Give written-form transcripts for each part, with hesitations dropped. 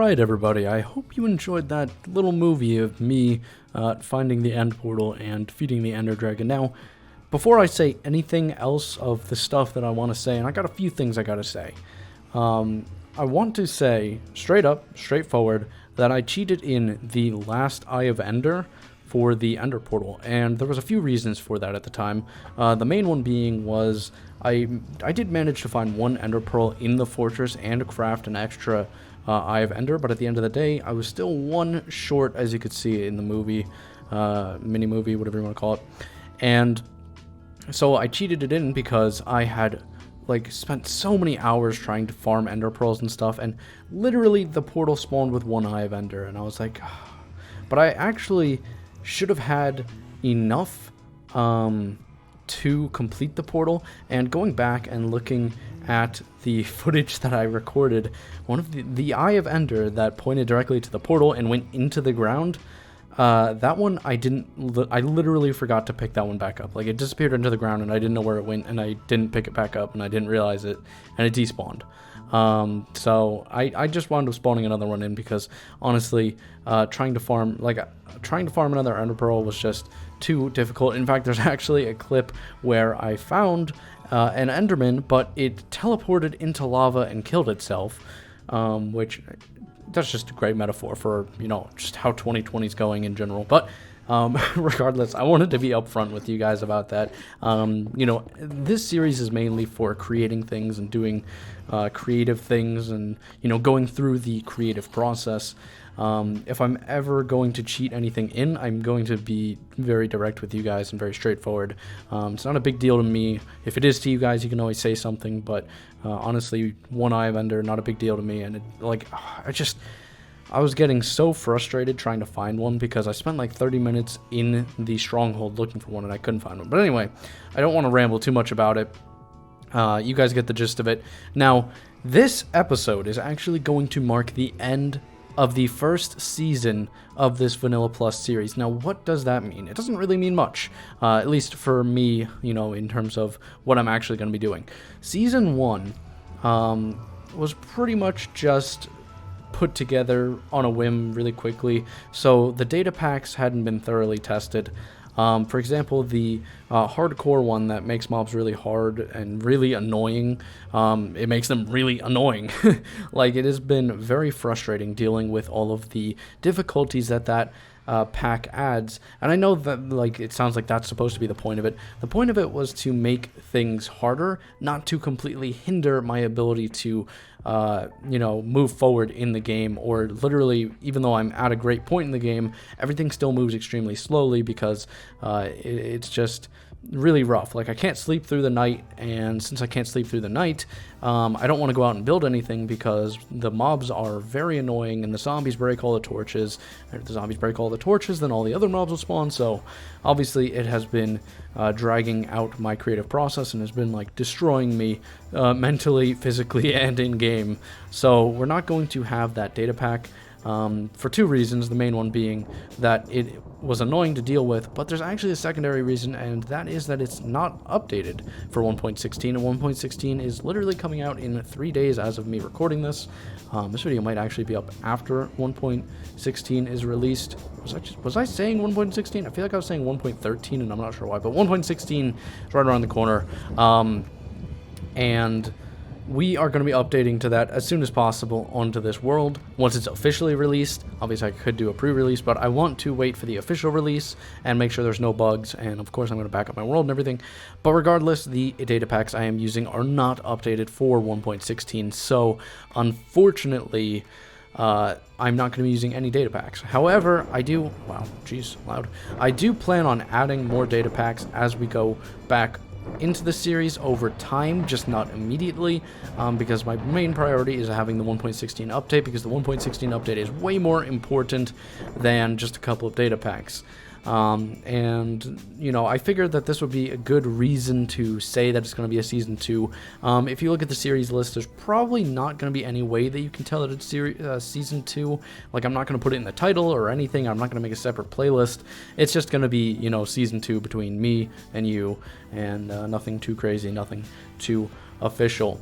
Alright everybody, I hope you enjoyed that little movie of me finding the end portal and defeating the Ender Dragon. Now, before I say anything else of the stuff that I want to say, and I got a few things I gotta say, I want to say, straight up, straightforward, that I cheated in the last Eye of Ender for the Ender portal, and there was a few reasons for that at the time. The main one being was I did manage to find one Ender Pearl in the fortress and craft an extra Eye of Ender, but at the end of the day, I was still one short, as you could see in the movie, mini-movie, whatever you want to call it. And so I cheated it in because I had spent so many hours trying to farm Ender Pearls and stuff, and literally the portal spawned with one Eye of Ender, and I was like, but I actually should have had enough to complete the portal. And going back and looking at the footage that I recorded, one of the Eye of Ender that pointed directly to the portal and went into the ground, that one I literally forgot to pick that one back up. Like, it disappeared into the ground and I didn't know where it went, and I didn't pick it back up and I didn't realize it, and it despawned. So I just wound up spawning another one in because honestly, trying to farm another Ender Pearl was just too difficult. In fact, there's actually a clip where I found an Enderman, but it teleported into lava and killed itself, which that's just a great metaphor for, just how 2020 is going in general. But regardless, I wanted to be upfront with you guys about that. This series is mainly for creating things and doing creative things and, going through the creative process. If I'm ever going to cheat anything in, I'm going to be very direct with you guys and very straightforward. It's not a big deal to me. If it is to you guys, you can always say something, but honestly, one Eye of Ender, not a big deal to me. And I was getting so frustrated trying to find one because I spent like 30 minutes in the stronghold looking for one and I couldn't find one. But anyway, I don't want to ramble too much about it. You guys get the gist of it. Now, this episode is actually going to mark the end of the first season of this Vanilla Plus series. Now, what does that mean? It doesn't really mean much, at least for me, in terms of what I'm actually going to be doing. Season 1 was pretty much just put together on a whim really quickly, so the data packs hadn't been thoroughly tested. For example, the hardcore one that makes mobs really hard and really annoying, it makes them really annoying. It has been very frustrating dealing with all of the difficulties that pack adds, and I know that it sounds like that's supposed to be the point of it. The point of it was to make things harder, not to completely hinder my ability to move forward in the game, or literally, even though I'm at a great point in the game, everything still moves extremely slowly because it's just really rough. I can't sleep through the night, and since I can't sleep through the night, I don't want to go out and build anything because the mobs are very annoying and the zombies break all the torches. If the zombies break all the torches, then all the other mobs will spawn. So obviously it has been dragging out my creative process and has been destroying me mentally, physically, and in game. So we're not going to have that data pack for two reasons, the main one being that it was annoying to deal with, but there's actually a secondary reason, and that is that it's not updated for 1.16, and 1.16 is literally coming out in 3 days as of me recording this. This video might actually be up after 1.16 is released. Was I saying 1.16? I feel like I was saying 1.13, and I'm not sure why, but 1.16 is right around the corner, and we are going to be updating to that as soon as possible onto this world once it's officially released. Obviously, I could do a pre-release, but I want to wait for the official release and make sure there's no bugs, and of course I'm going to back up my world and everything. But regardless, the data packs I am using are not updated for 1.16, so unfortunately, I'm not going to be using any data packs. However, I do plan on adding more data packs as we go back into the series over time, just not immediately, because my main priority is having the 1.16 update, because the 1.16 update is way more important than just a couple of data packs. I figured that this would be a good reason to say that it's going to be a season 2. If you look at the series list, there's probably not going to be any way that you can tell that it's season 2. I'm not going to put it in the title or anything. I'm not going to make a separate playlist. It's just going to be, season 2 between me and you, and nothing too crazy, nothing too official.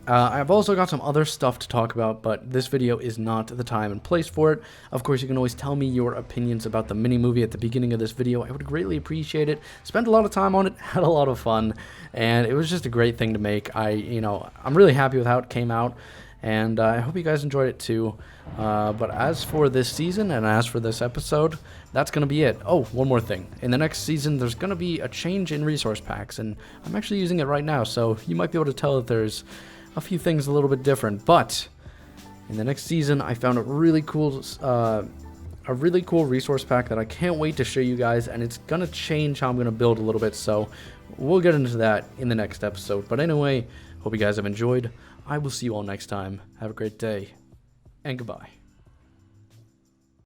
I've also got some other stuff to talk about, but this video is not the time and place for it. Of course, you can always tell me your opinions about the mini-movie at the beginning of this video. I would greatly appreciate it. Spent a lot of time on it, had a lot of fun, and it was just a great thing to make. I'm really happy with how it came out, and I hope you guys enjoyed it too. But as for this season and as for this episode, that's going to be it. Oh, one more thing. In the next season, there's going to be a change in resource packs, and I'm actually using it right now, so you might be able to tell that there's a few things a little bit different. But in the next season, I found a really cool resource pack that I can't wait to show you guys, and it's going to change how I'm going to build a little bit, so we'll get into that in the next episode. But anyway, hope you guys have enjoyed. I will see you all next time. Have a great day, and goodbye.